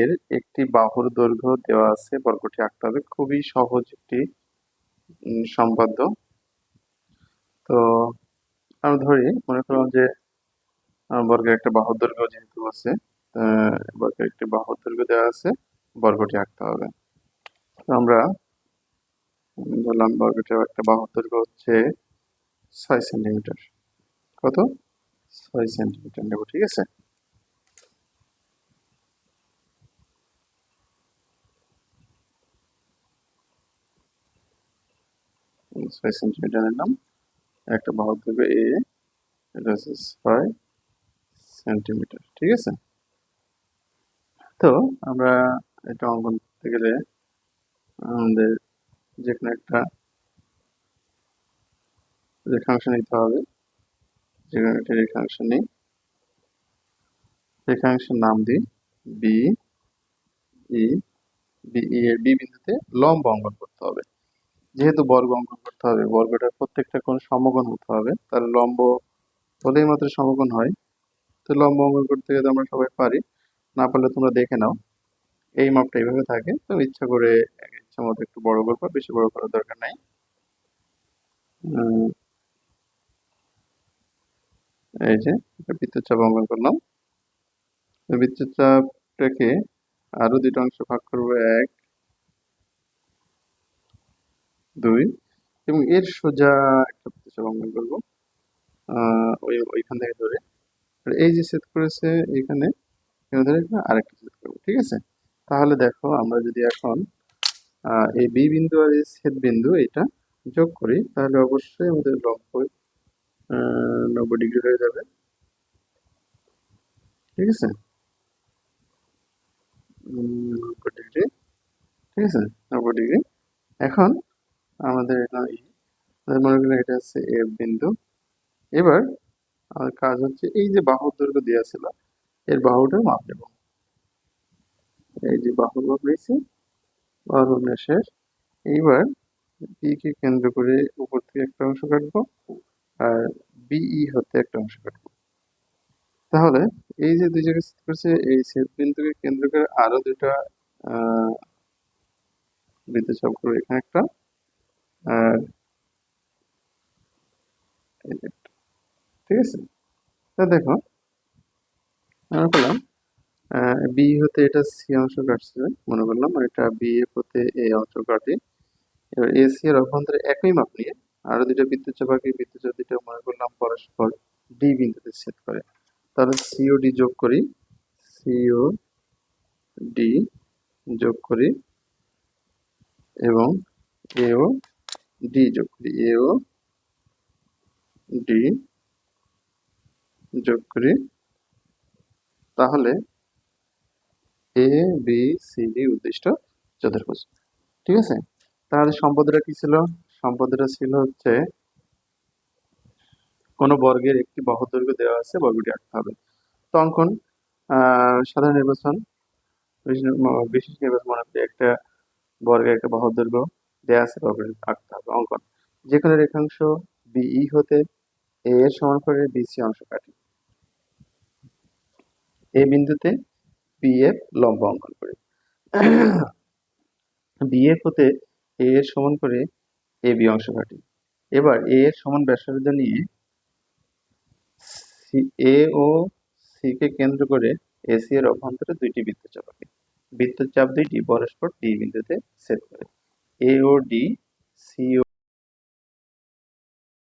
এর একটি বাহুর দৈর্ঘ্য দেওয়া আছে, বর্গটি আঁকতে হবে। খুবই সহজ একটি সম্পাদ্য। তো আমি ধরি, মনে করলাম যে বর্গের একটা বাহুর দৈর্ঘ্য যেহেতু আছে, বর্গের একটি বাহুর দৈর্ঘ্য দেওয়া আছে, বর্গটি আঁকতে হবে। তো আমরা ধরলাম বর্গটির একটা বাহুর দৈর্ঘ্য হচ্ছে 6 সেন্টিমিটার। কত? 6 সেন্টিমিটার নেব, ঠিক আছে। ছয় সেন্টিমিটার নিলাম, একটা বাহুর দৈর্ঘ্য এ, এটা হচ্ছে 6 সেন্টিমিটার, ঠিক আছে। তো আমরা এটা অঙ্কন করতে গেলে আমাদের যেখানে একটা রেখাংশ নিতে হবে, যেখানে একটা রেখাংশ নেই, রেখাংশের নাম দিই বি ই। এর বি বিন্দুতে লম্ব অঙ্কন করতে হবে। যেহেতু বর্গ অঙ্কন করতে হবে, বর্গটার প্রত্যেকটা কোণ সমকোণ হতে হবে, তাহলে লম্ব হলেই মাত্র সমকোণ হয়। তো লম্ব অঙ্কন করতে গেলে আমরা সবাই পারি, না পারলে তোমরা দেখে নাও। এই মাপটা এইভাবে থাকে, তো ইচ্ছা করে ইচ্ছা মতো একটু বড় করবা, বেশি বড় করার দরকার নাই। এই যে একটা বৃত্তচাপ অঙ্কন করলাম। বৃত্তচাপটাকে আরো দুটো অংশ ভাগ করবো, 1 2, এবং এর সোজা একটা বৃত্তচাপ অঙ্কন করবো ওইখান থেকে ধরে। আর এই যে ছেদ করেছে এখানে, ধরে আরেকটা ছেদ করবো, ঠিক আছে। তাহলে দেখো, আমরা যদি এখন এই বি বিন্দু আর এই ছেদ বিন্দু এটা যোগ করি, তাহলে অবশ্যই আমাদের লম্ব 90 ডিগ্রি হয়ে যাবে, ঠিক আছে। 90 ডিগ্রি, ঠিক আছে, 90 ডিগ্রি। এখন আমাদের মনে করেন এটা হচ্ছে এফ বিন্দু। এবার আমার কাজ হচ্ছে, এই যে বাহুর দৈর্ঘ্য দেওয়া ছিল, এর বাহুটা মাপ নেব। এই যে বাহুর মাপ নিয়েছি, বাহুর মাপ শেষ। এইবার বি কে কেন্দ্র করে উপর থেকে একটা অংশ কাটবো, আর বিই হতে একটা অংশ কাটবো। তাহলে এই যে দুই জায়গায় ছেদ করছে, এই ছেদ বিন্দুকে কেন্দ্র করে আরো দুটা বৃত্তচাপ করবো, এখানে একটা আর এই যে একটা, ঠিক আছে। তা দেখো, আমরা পেলাম বি হতে এটা সি অংশ কাটছে, মনে করলাম এটা বি এ হতে এই অংশ কাটে। এবার এসি এর অভ্যন্তরে একই মাপ নিয়ে আরো দুটো বৃত্তচাপ আঁকি, বৃত্তচাপ দুটো মনে করলাম পরস্পর ডি বিন্দুতে ছেদ করে। তাহলে সিও ডি যোগ করি, সিও ডি যোগ করি, এবং এও ডি যোগ করি, এও ডি যোগ করি। তাহলে এ বি সি ডি উদ্দিষ্ট চতুর্ভুজ, ঠিক আছে। তাহলে সম্পদটা কি ছিল? সম্পদটা ছিল হচ্ছে, কোন বর্গের একটি বাহুর দৈর্ঘ্য দেওয়া আছে, বর্গটি আঁকতে হবে। তো অঙ্কন, সাধারণ নির্বাচন, বিশেষ নির্বাচন, মনে করি একটা বর্গের একটা বাহুর দৈর্ঘ্য দেওয়া আছে, বর্গটি আঁকতে হবে। অঙ্কন, যেখানে রেখাংশ বিই হতে এ এর সমান করে বিসি অংশ কাটি, এই বিন্দুতে বি এর লম্ব অঙ্কন করি। বি এর হতে এ এর সমান করে এ বি অংশ কাটি। এবার এ এর সমান ব্যাসার্ধ নিয়ে এ ও সি কে কেন্দ্র করে এসি এর অভ্যন্তরে দুইটি বৃত্তচাপ আঁকি। বৃত্তচাপ দুইটি পরস্পর ডি বিন্দুতে ছেদ করে। এ ও ডি, সি